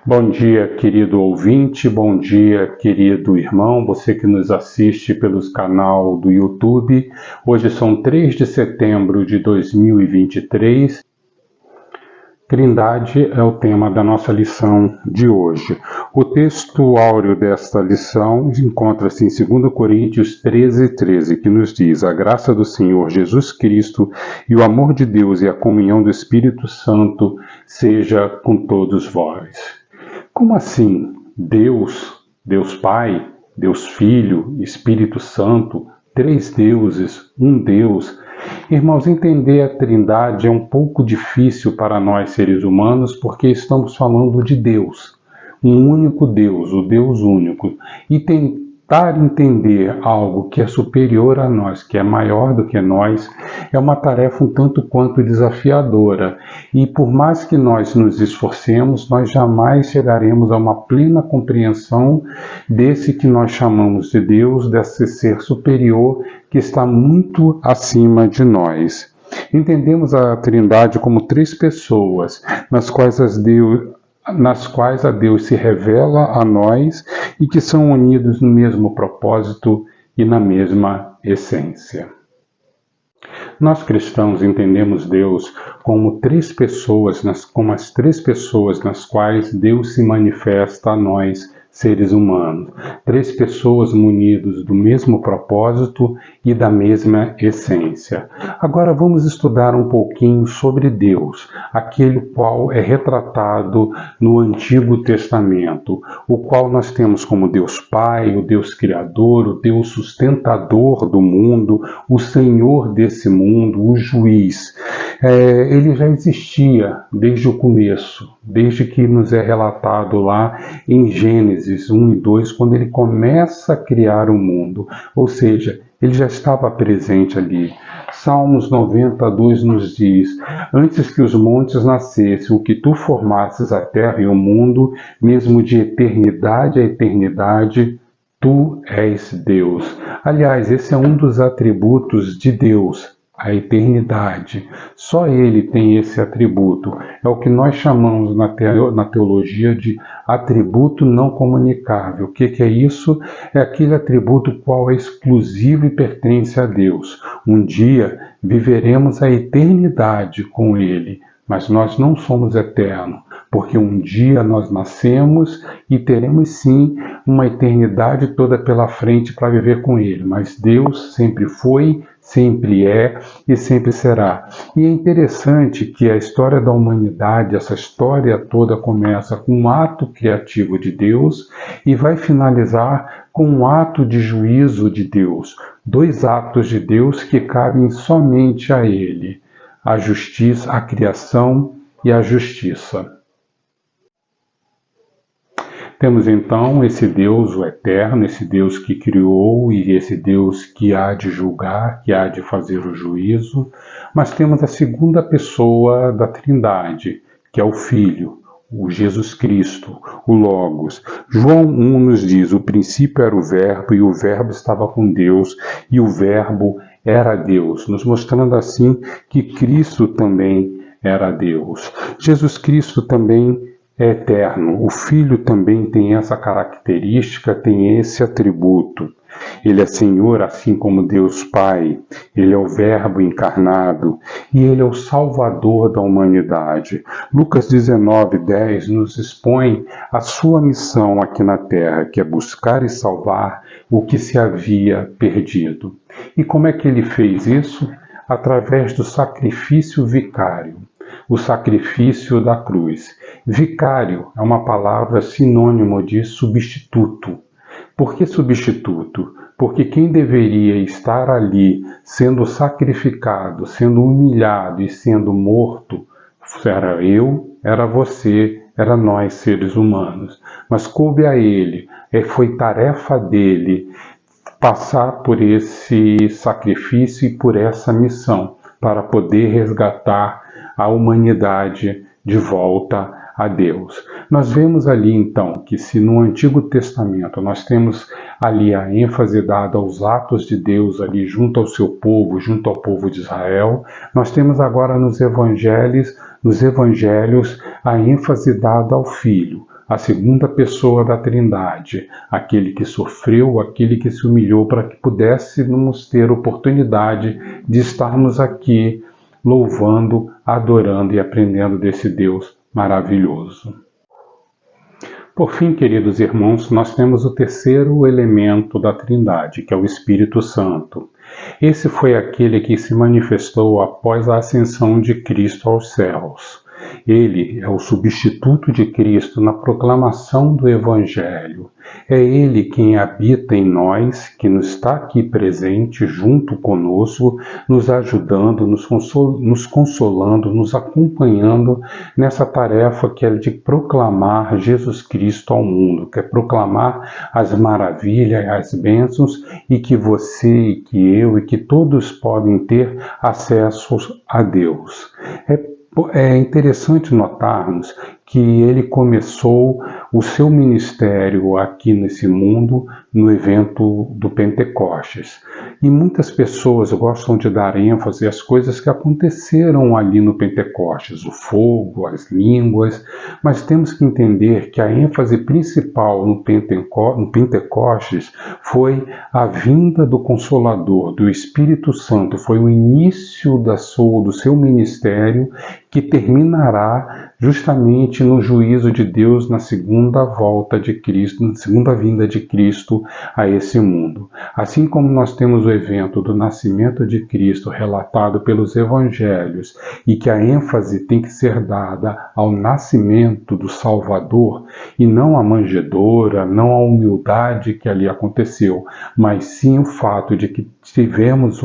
Bom dia, querido ouvinte, bom dia, querido irmão, você que nos assiste pelos canal do YouTube. Hoje são 3 de setembro de 2023. Trindade é o tema da nossa lição de hoje. O texto áureo desta lição encontra-se em 2 Coríntios 13:13, que nos diz: a graça do Senhor Jesus Cristo e o amor de Deus e a comunhão do Espírito Santo seja com todos vós. Como assim? Deus Pai, Deus Filho, Espírito Santo, três deuses, um Deus. Irmãos, entender a Trindade é um pouco difícil para nós seres humanos porque estamos falando de Deus, um único Deus, o Deus único. E tentar entender algo que é superior a nós, que é maior do que nós, é uma tarefa um tanto quanto desafiadora. E por mais que nós nos esforcemos, nós jamais chegaremos a uma plena compreensão desse que nós chamamos de Deus, desse ser superior que está muito acima de nós. Entendemos a Trindade como três pessoas, nas quais a Deus se revela a nós e que são unidos no mesmo propósito e na mesma essência. Nós cristãos entendemos Deus como como as três pessoas nas quais Deus se manifesta a nós, seres humanos. Três pessoas munidas do mesmo propósito e da mesma essência. Agora vamos estudar um pouquinho sobre Deus, aquele qual é retratado no Antigo Testamento, o qual nós temos como Deus Pai, o Deus Criador, o Deus sustentador do mundo, o Senhor desse mundo, o Juiz. Ele já existia desde o começo, desde que nos é relatado lá em Gênesis 1 e 2, quando ele começa a criar o mundo, ou seja, ele já estava presente ali. Salmos 92 nos diz: antes que os montes nascessem, o que tu formasses a terra e o mundo, mesmo de eternidade a eternidade, tu és Deus. Aliás, esse é um dos atributos de Deus, a eternidade. Só ele tem esse atributo. É o que nós chamamos na teologia de atributo não comunicável. O que é isso? É aquele atributo qual é exclusivo e pertence a Deus. Um dia viveremos a eternidade com ele, mas nós não somos eternos, porque um dia nós nascemos e teremos sim uma eternidade toda pela frente para viver com ele, mas Deus sempre foi, sempre é e sempre será. E é interessante que a história da humanidade, essa história toda começa com um ato criativo de Deus e vai finalizar com um ato de juízo de Deus. Dois atos de Deus que cabem somente a ele: a justiça, a criação e a justiça. Temos então esse Deus, o eterno, esse Deus que criou e esse Deus que há de julgar, que há de fazer o juízo. Mas temos a segunda pessoa da Trindade, que é o Filho, o Jesus Cristo, o Logos. João 1 nos diz: o princípio era o Verbo e o Verbo estava com Deus e o Verbo era Deus, nos mostrando assim que Cristo também era Deus. Jesus Cristo também é eterno. O Filho também tem essa característica, tem esse atributo. Ele é Senhor, assim como Deus Pai. Ele é o Verbo encarnado e ele é o Salvador da humanidade. Lucas 19:10 nos expõe a sua missão aqui na Terra, que é buscar e salvar o que se havia perdido. E como é que ele fez isso? Através do sacrifício vicário, o sacrifício da cruz. Vicário é uma palavra sinônimo de substituto. Por que substituto? Porque quem deveria estar ali sendo sacrificado, sendo humilhado e sendo morto, era eu, era você, era nós seres humanos. Mas coube a ele, foi tarefa dele passar por esse sacrifício e por essa missão, para poder resgatar a humanidade de volta a Deus. Nós vemos ali então que se no Antigo Testamento nós temos ali a ênfase dada aos atos de Deus ali junto ao seu povo, junto ao povo de Israel, nós temos agora nos evangelhos a ênfase dada ao Filho, a segunda pessoa da Trindade, aquele que sofreu, aquele que se humilhou para que pudéssemos ter oportunidade de estarmos aqui louvando, adorando e aprendendo desse Deus maravilhoso. Por fim, queridos irmãos, nós temos o terceiro elemento da Trindade, que é o Espírito Santo. Esse foi aquele que se manifestou após a ascensão de Cristo aos céus. Ele é o substituto de Cristo na proclamação do Evangelho. É Ele quem habita em nós, que nos está aqui presente junto conosco, nos ajudando, nos consolando, nos acompanhando nessa tarefa que é de proclamar Jesus Cristo ao mundo, que é proclamar as maravilhas, as bênçãos e que você e que eu e que todos podem ter acesso a Deus. É interessante notarmos que ele começou o seu ministério aqui nesse mundo no evento do Pentecostes. E muitas pessoas gostam de dar ênfase às coisas que aconteceram ali no Pentecostes, o fogo, as línguas, mas temos que entender que a ênfase principal no Pentecostes foi a vinda do Consolador, do Espírito Santo, foi o início do seu ministério, que terminará justamente no juízo de Deus na segunda volta de Cristo, na segunda vinda de Cristo a esse mundo. Assim como nós temos o evento do nascimento de Cristo relatado pelos evangelhos e que a ênfase tem que ser dada ao nascimento do Salvador e não à manjedoura, não à humildade que ali aconteceu, mas sim o fato de que tivemos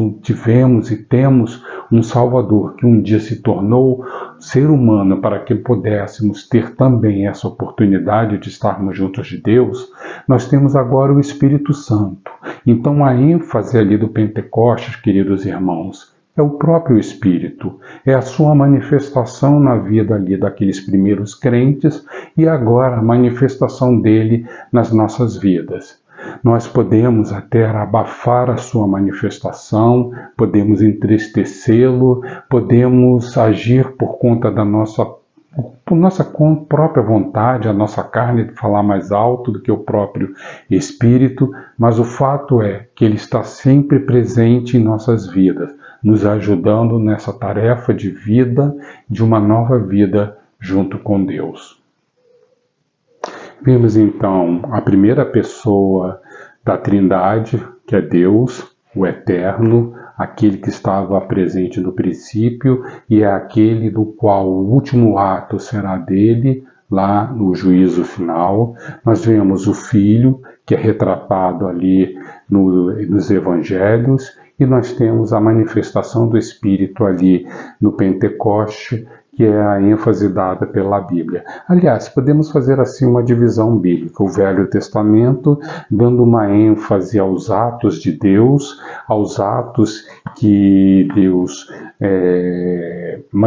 e temos um Salvador que um dia se tornou ser humano para que pudéssemos ter também essa oportunidade de estarmos juntos de Deus, nós temos agora o Espírito Santo. Então a ênfase ali do Pentecostes, queridos irmãos, é o próprio Espírito, é a sua manifestação na vida ali daqueles primeiros crentes e agora a manifestação dele nas nossas vidas. Nós podemos até abafar a sua manifestação, podemos entristecê-lo, podemos agir por conta da nossa própria vontade, a nossa carne falar mais alto do que o próprio Espírito, mas o fato é que ele está sempre presente em nossas vidas, nos ajudando nessa tarefa de vida, de uma nova vida junto com Deus. Vimos então a primeira pessoa da Trindade, que é Deus, o Eterno, aquele que estava presente no princípio e é aquele do qual o último ato será dele, lá no juízo final. Nós vemos o Filho, que é retratado ali nos Evangelhos, e nós temos a manifestação do Espírito ali no Pentecoste, que é a ênfase dada pela Bíblia. Aliás, podemos fazer assim uma divisão bíblica, o Velho Testamento dando uma ênfase aos atos de Deus, aos atos que Deus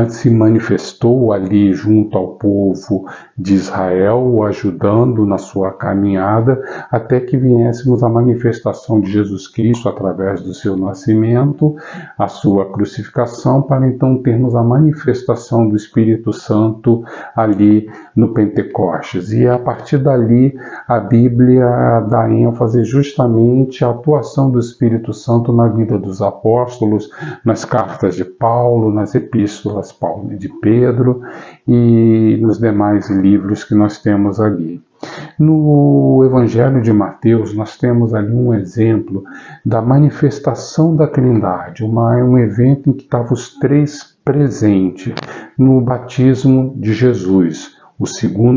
se manifestou ali junto ao povo de Israel, o ajudando na sua caminhada, até que viéssemos à manifestação de Jesus Cristo através do seu nascimento, a sua crucificação, para então termos a manifestação do Espírito Santo ali no Pentecostes. E a partir dali a Bíblia dá ênfase justamente à atuação do Espírito Santo na vida dos apóstolos, nas cartas de Paulo, nas epístolas de Pedro e nos demais livros que nós temos ali. No Evangelho de Mateus, nós temos ali um exemplo da manifestação da Trindade, um evento em que estavam os três presentes no batismo de Jesus,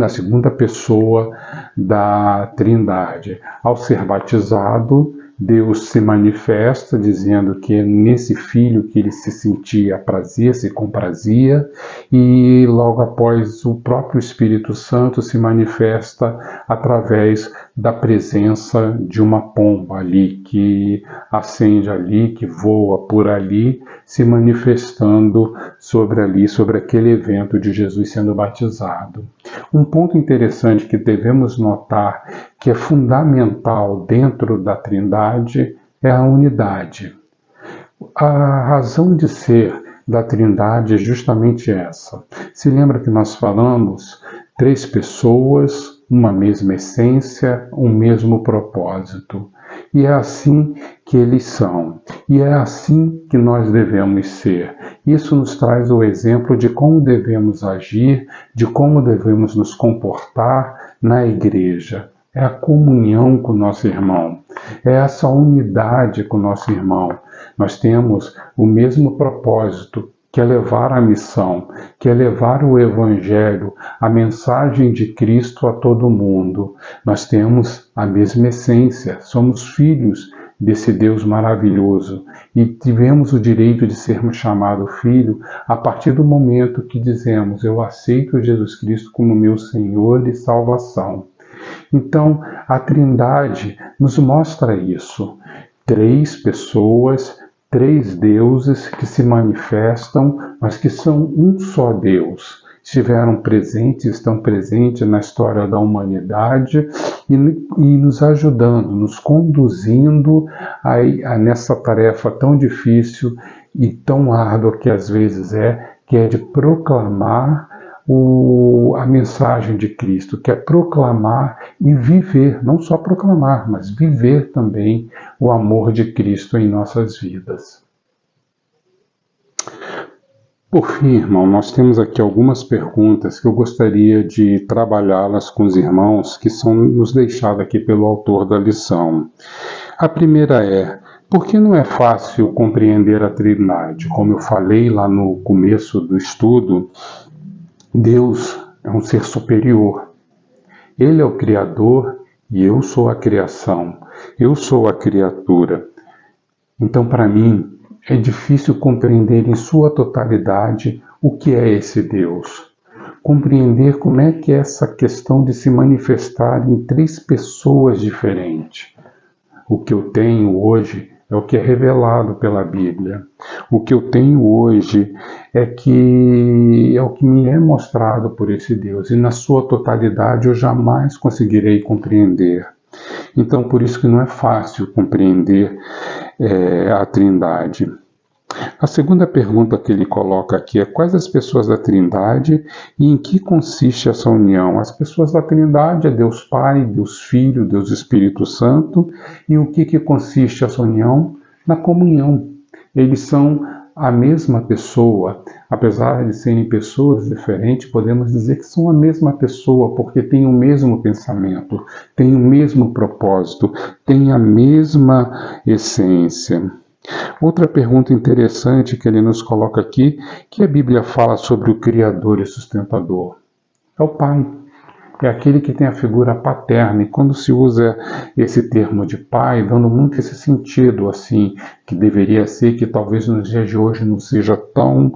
a segunda pessoa da Trindade. Ao ser batizado, Deus se manifesta dizendo que é nesse filho que ele se sentia prazer, se comprazia, e logo após o próprio Espírito Santo se manifesta através da presença de uma pomba ali, que acende ali, que voa por ali, se manifestando sobre aquele evento de Jesus sendo batizado. Um ponto interessante que devemos notar, que é fundamental dentro da Trindade, é a unidade. A razão de ser da Trindade é justamente essa. Se lembra que nós falamos 3 pessoas, uma mesma essência, um mesmo propósito. E é assim que eles são. E é assim que nós devemos ser. Isso nos traz o exemplo de como devemos agir, de como devemos nos comportar na igreja. É a comunhão com o nosso irmão. É essa unidade com o nosso irmão. Nós temos o mesmo propósito, que é levar a missão, que é levar o Evangelho, a mensagem de Cristo a todo mundo. Nós temos a mesma essência, somos filhos desse Deus maravilhoso e tivemos o direito de sermos chamados filho a partir do momento que dizemos: eu aceito Jesus Cristo como meu Senhor e Salvação. Então, a Trindade nos mostra isso. 3 pessoas, 3 deuses que se manifestam, mas que são um só Deus. Estiveram presentes, estão presentes na história da humanidade e nos ajudando, nos conduzindo nessa tarefa tão difícil e tão árdua que às vezes que é de proclamar a mensagem de Cristo, que é proclamar e viver, não só proclamar, mas viver também o amor de Cristo em nossas vidas. Por fim, irmão, nós temos aqui algumas perguntas que eu gostaria de trabalhá-las com os irmãos que são nos deixadas aqui pelo autor da lição. A primeira é: por que não é fácil compreender a Trindade? Como eu falei lá no começo do estudo, Deus é um ser superior. Ele é o Criador e eu sou a criação. Eu sou a criatura. Então, para mim, é difícil compreender em sua totalidade o que é esse Deus. Compreender como é que é essa questão de se manifestar em 3 pessoas diferentes. O que eu tenho hoje é o que é revelado pela Bíblia. O que eu tenho hoje é o que me é mostrado por esse Deus. E na sua totalidade eu jamais conseguirei compreender. Então, por isso que não é fácil compreender a Trindade. A segunda pergunta que ele coloca aqui é: quais as pessoas da Trindade e em que consiste essa união? As pessoas da Trindade é Deus Pai, Deus Filho, Deus Espírito Santo. E o que consiste essa união? Na comunhão. Eles são a mesma pessoa. Apesar de serem pessoas diferentes, podemos dizer que são a mesma pessoa, porque têm o mesmo pensamento, têm o mesmo propósito, têm a mesma essência. Outra pergunta interessante que ele nos coloca aqui, que a Bíblia fala sobre o Criador e sustentador. É o Pai, é aquele que tem a figura paterna, e quando se usa esse termo de Pai, dando muito esse sentido assim, que deveria ser, que talvez nos dias de hoje não seja tão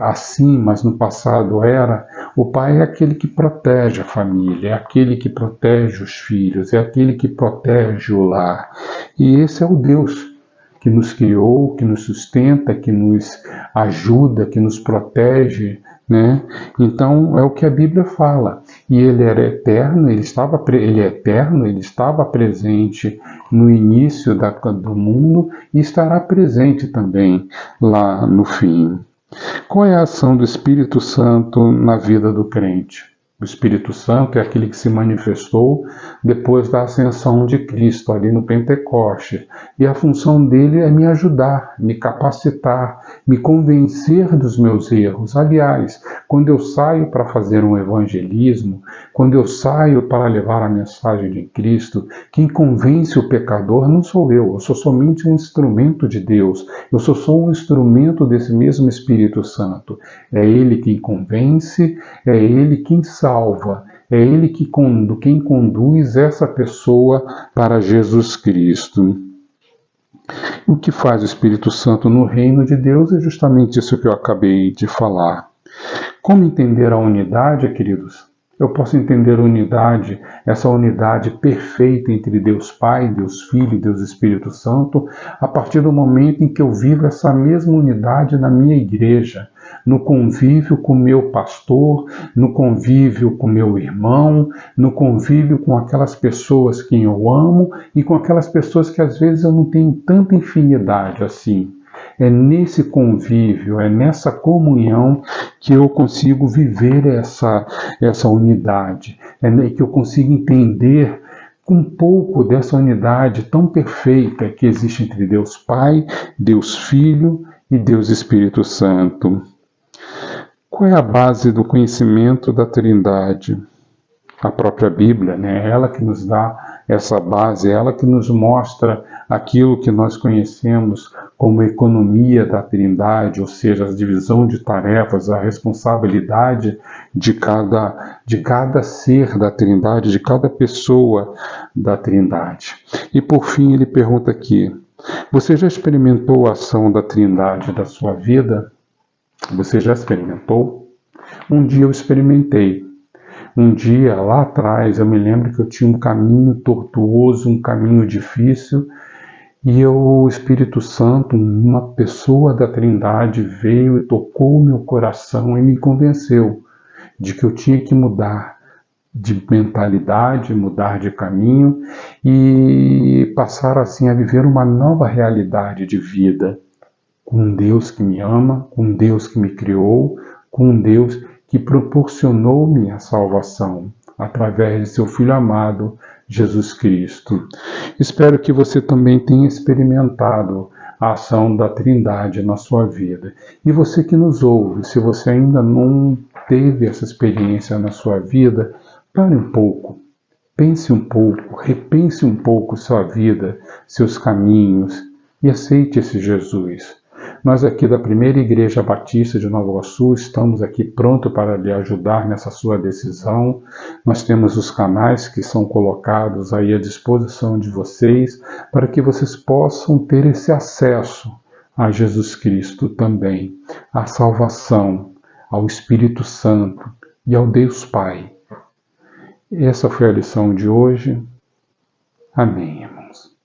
assim, mas no passado era, o Pai é aquele que protege a família, é aquele que protege os filhos, é aquele que protege o lar. E esse é o Deus que nos criou, que nos sustenta, que nos ajuda, que nos protege, né? Então é o que a Bíblia fala. E ele era eterno, ele é eterno, ele estava presente no início do mundo e estará presente também lá no fim. Qual é a ação do Espírito Santo na vida do crente? O Espírito Santo é aquele que se manifestou depois da ascensão de Cristo, ali no Pentecoste. E a função dele é me ajudar, me capacitar, me convencer dos meus erros. Aliás, quando eu saio para fazer um evangelismo, quando eu saio para levar a mensagem de Cristo, quem convence o pecador não sou eu sou somente um instrumento de Deus. Eu sou só um instrumento desse mesmo Espírito Santo. É ele quem convence, é ele quem salva, é ele quem conduz essa pessoa para Jesus Cristo. O que faz o Espírito Santo no reino de Deus é justamente isso que eu acabei de falar. Como entender a unidade, queridos? Eu posso entender a unidade, essa unidade perfeita entre Deus Pai, Deus Filho e Deus Espírito Santo, a partir do momento em que eu vivo essa mesma unidade na minha igreja, no convívio com meu pastor, no convívio com meu irmão, no convívio com aquelas pessoas que eu amo e com aquelas pessoas que às vezes eu não tenho tanta infinidade assim. É nesse convívio, é nessa comunhão que eu consigo viver essa unidade, que eu consigo entender um pouco dessa unidade tão perfeita que existe entre Deus Pai, Deus Filho e Deus Espírito Santo. Qual é a base do conhecimento da Trindade? A própria Bíblia, né? Ela que nos dá essa base, ela que nos mostra aquilo que nós conhecemos como economia da Trindade, ou seja, a divisão de tarefas, a responsabilidade de cada ser da Trindade, de cada pessoa da Trindade. E por fim ele pergunta aqui: você já experimentou a ação da Trindade da sua vida? Você já experimentou? Um dia eu experimentei. Um dia, lá atrás, eu me lembro que eu tinha um caminho tortuoso, um caminho difícil, e o Espírito Santo, uma pessoa da Trindade, veio e tocou o meu coração e me convenceu de que eu tinha que mudar de mentalidade, mudar de caminho e passar assim a viver uma nova realidade de vida, com um Deus que me ama, com um Deus que me criou, com um Deus que proporcionou-me a salvação através de seu Filho amado, Jesus Cristo. Espero que você também tenha experimentado a ação da Trindade na sua vida. E você que nos ouve, se você ainda não teve essa experiência na sua vida, pare um pouco, pense um pouco, repense um pouco sua vida, seus caminhos e aceite esse Jesus. Nós aqui da Primeira Igreja Batista de Nova Iguaçu estamos aqui pronto para lhe ajudar nessa sua decisão. Nós temos os canais que são colocados aí à disposição de vocês para que vocês possam ter esse acesso a Jesus Cristo também, à salvação, ao Espírito Santo e ao Deus Pai. Essa foi a lição de hoje. Amém, irmãos.